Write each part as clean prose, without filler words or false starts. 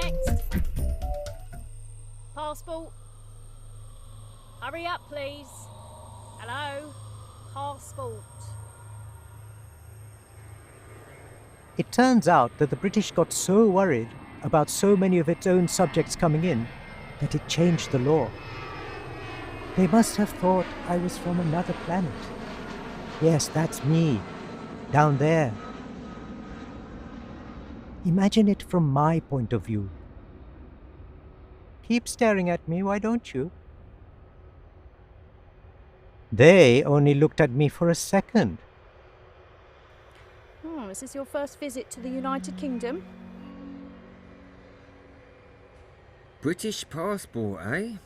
Next. Passport. Hurry up, please. Hello? Passport. It turns out that the British got so worried about so many of its own subjects coming in that it changed the law. They must have thought I was from another planet. Yes, that's me, down there. Imagine it from my point of view. Keep staring at me, why don't you? They only looked at me for a second. Is this your first visit to the United Kingdom? British passport, eh?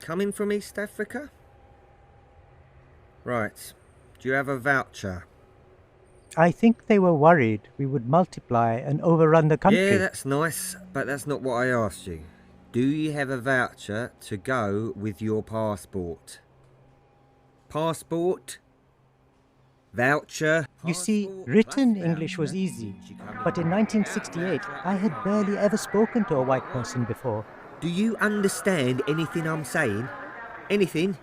Coming from East Africa? Right. Do you have a voucher? I think they were worried we would multiply and overrun the country. Yeah, that's nice, but that's not what I asked you. Do you have a voucher to go with your passport? Passport? Voucher? You see, written English was easy, but in 1968 I had barely ever spoken to a white person before. Do you understand anything I'm saying? Anything?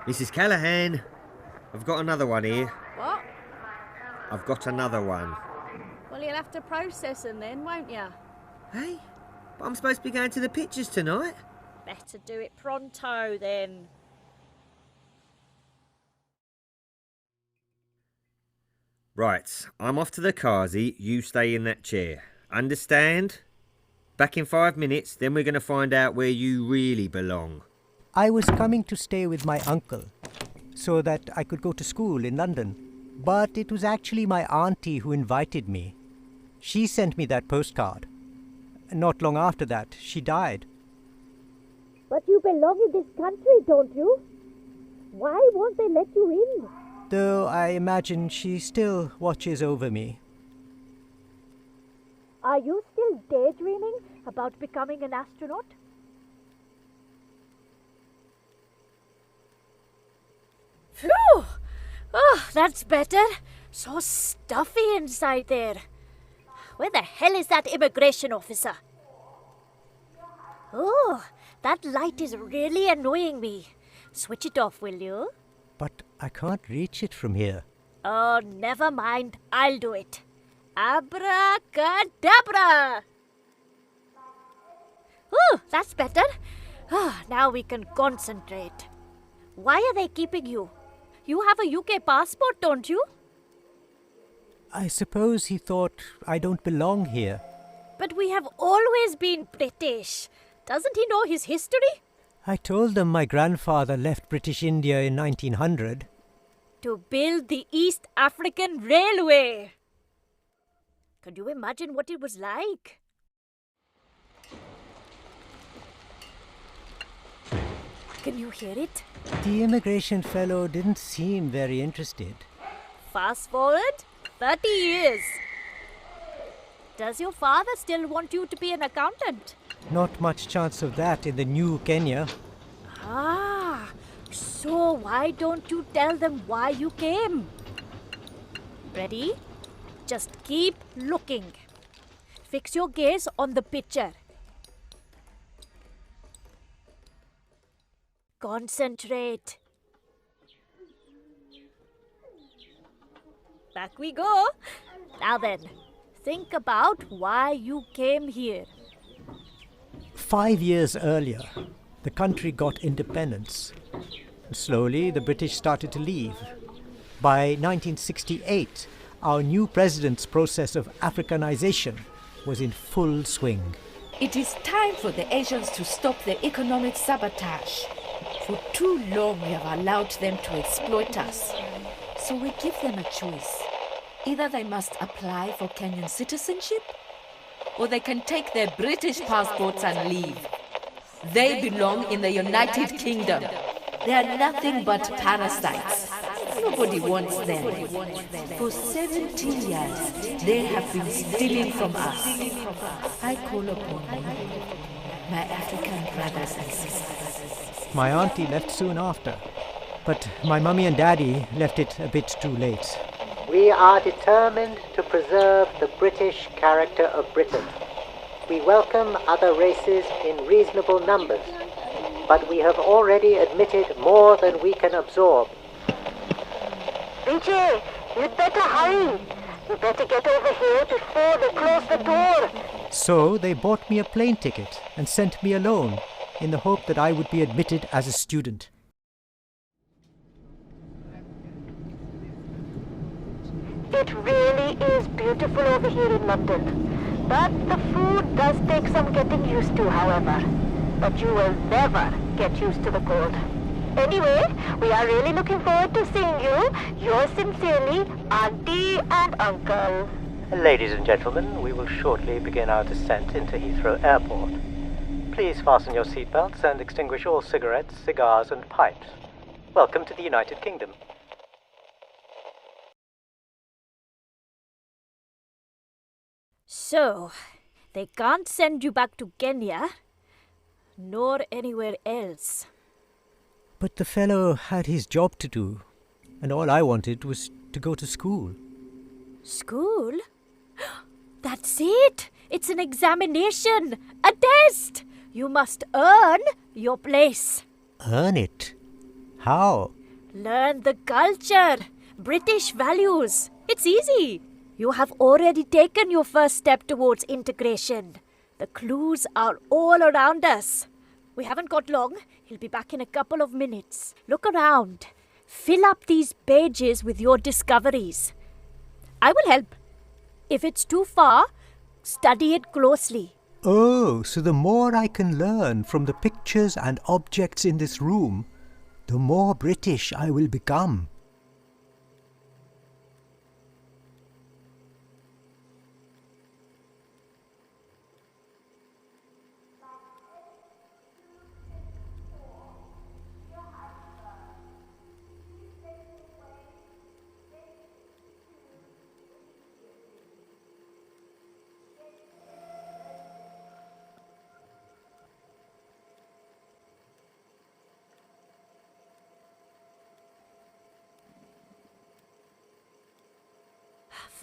Mrs. Callahan, I've got another one here. What? I've got another one. Well, you'll have to process them then, won't you? Hey, but I'm supposed to be going to the pictures tonight. Better do it pronto then. Right, I'm off to the Kazi, you stay in that chair. Understand? Back in 5 minutes, then we're going to find out where you really belong. I was coming to stay with my uncle, so that I could go to school in London. But it was actually my auntie who invited me. She sent me that postcard. Not long after that, she died. But you belong in this country, don't you? Why won't they let you in? Though I imagine she still watches over me. Are you still daydreaming about becoming an astronaut? Phew! Oh, that's better. So stuffy inside there. Where the hell is that immigration officer? Oh, that light is really annoying me. Switch it off, will you? But I can't reach it from here. Oh, never mind. I'll do it. Abracadabra! Oh, that's better. Now we can concentrate. Why are they keeping you? You have a UK passport, don't you? I suppose he thought I don't belong here. But we have always been British. Doesn't he know his history? I told them my grandfather left British India in 1900. To build the East African Railway. Could you imagine what it was like? Can you hear it? The immigration fellow didn't seem very interested. Fast forward 30 years. Does your father still want you to be an accountant? Not much chance of that in the new Kenya. So why don't you tell them why you came? Ready? Just keep looking. Fix your gaze on the picture. Concentrate. Back we go. Now then, think about why you came here. 5 years earlier, the country got independence. Slowly, the British started to leave. By 1968, our new president's process of Africanization was in full swing. It is time for the Asians to stop their economic sabotage. For too long, we have allowed them to exploit us. So we give them a choice. Either they must apply for Kenyan citizenship, or they can take their British passports and leave. They belong in the United Kingdom. They are nothing but parasites. Nobody wants them. For 17 years, they have been stealing from us. I call upon you, my African brothers and sisters. My auntie left soon after, but my mummy and daddy left it a bit too late. We are determined to preserve the British character of Britain. We welcome other races in reasonable numbers, but we have already admitted more than we can absorb. BJ, you'd better hurry. You better get over here before they close the door. So they bought me a plane ticket and sent me alone, in the hope that I would be admitted as a student. It really is beautiful over here in London. But the food does take some getting used to, however. But you will never get used to the cold. Anyway, we are really looking forward to seeing you. Yours sincerely, Auntie and Uncle. Ladies and gentlemen, we will shortly begin our descent into Heathrow Airport. Please fasten your seatbelts and extinguish all cigarettes, cigars, and pipes. Welcome to the United Kingdom. So, they can't send you back to Kenya, nor anywhere else. But the fellow had his job to do, and all I wanted was to go to school. School? That's it! It's an examination! A test! You must earn your place. Earn it? How? Learn the culture, British values. It's easy. You have already taken your first step towards integration. The clues are all around us. We haven't got long. He'll be back in a couple of minutes. Look around. Fill up these pages with your discoveries. I will help. If it's too far, study it closely. Oh, so the more I can learn from the pictures and objects in this room, the more British I will become.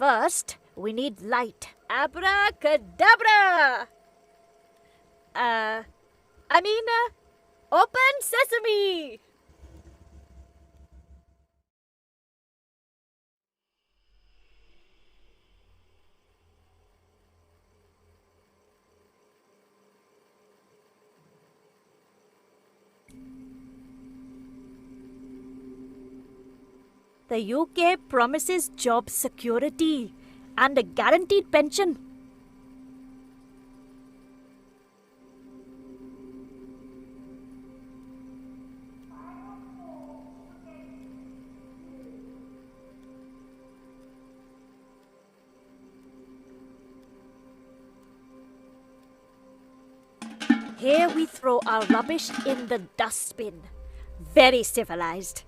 First, we need light. Abracadabra! Open sesame! The UK promises job security and a guaranteed pension. Here we throw our rubbish in the dustbin. Very civilized.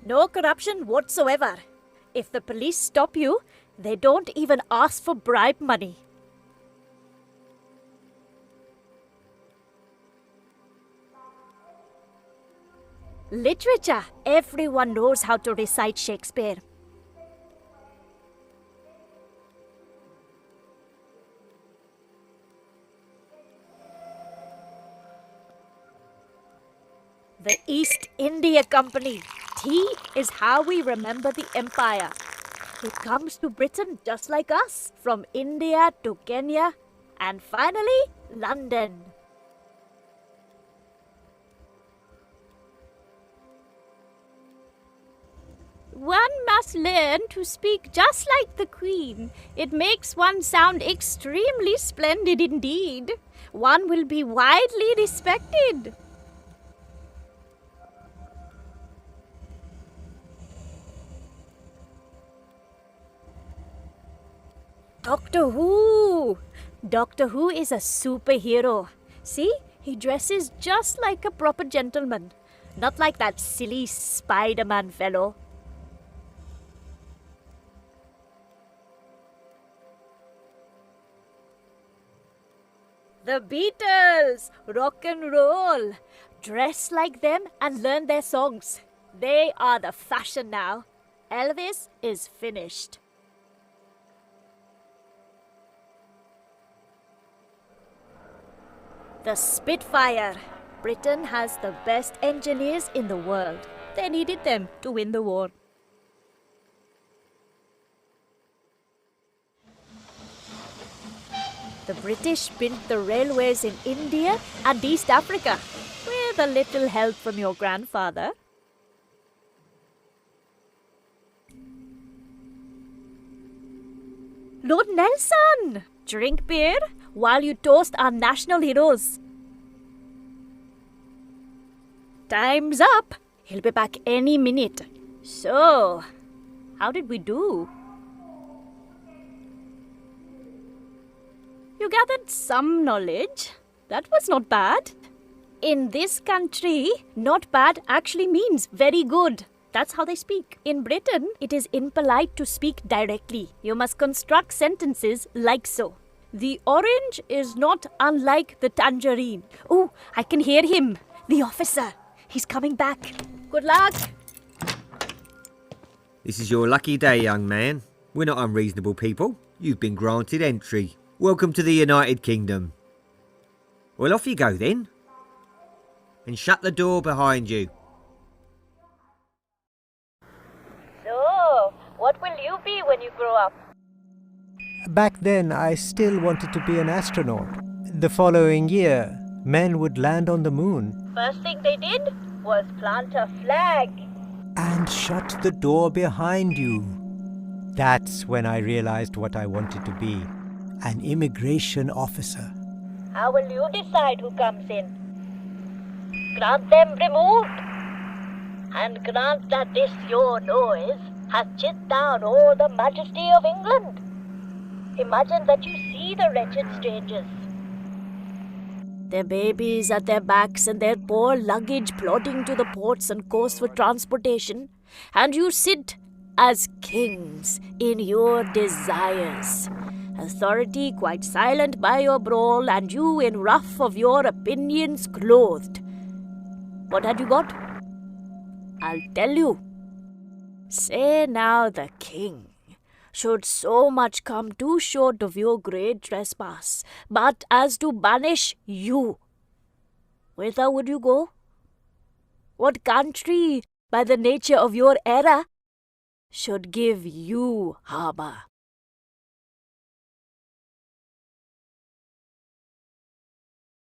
No corruption whatsoever. If the police stop you, they don't even ask for bribe money. Literature. Everyone knows how to recite Shakespeare. The East India Company. Tea is how we remember the empire. It comes to Britain just like us, from India to Kenya, and finally, London. One must learn to speak just like the Queen. It makes one sound extremely splendid indeed. One will be widely respected. Doctor Who! Doctor Who is a superhero. See, he dresses just like a proper gentleman. Not like that silly Spider-Man fellow. The Beatles! Rock and roll! Dress like them and learn their songs. They are the fashion now. Elvis is finished. The Spitfire. Britain has the best engineers in the world. They needed them to win the war. The British built the railways in India and East Africa with a little help from your grandfather. Lord Nelson! Drink beer while you toast our national heroes. Time's up. He'll be back any minute. So, how did we do? You gathered some knowledge. That was not bad. In this country, not bad actually means very good. That's how they speak. In Britain, it is impolite to speak directly. You must construct sentences like so. The orange is not unlike the tangerine. Oh, I can hear him. The officer. He's coming back. Good luck. This is your lucky day, young man. We're not unreasonable people. You've been granted entry. Welcome to the United Kingdom. Well, off you go then. And shut the door behind you. So, what will you be when you grow up? Back then, I still wanted to be an astronaut. The following year, men would land on the moon. First thing they did was plant a flag. And shut the door behind you. That's when I realized what I wanted to be. An immigration officer. How will you decide who comes in? Grant them removed. And grant that this your noise has chipped down all the majesty of England. Imagine that you see the wretched strangers. Their babies at their backs and their poor luggage plodding to the ports and coasts for transportation. And you sit as kings in your desires. Authority quite silent by your brawl, and you in ruff of your opinions clothed. What had you got? I'll tell you. Say now the king should so much come too short of your great trespass, but as to banish you. Whither would you go? What country, by the nature of your era, should give you harbour?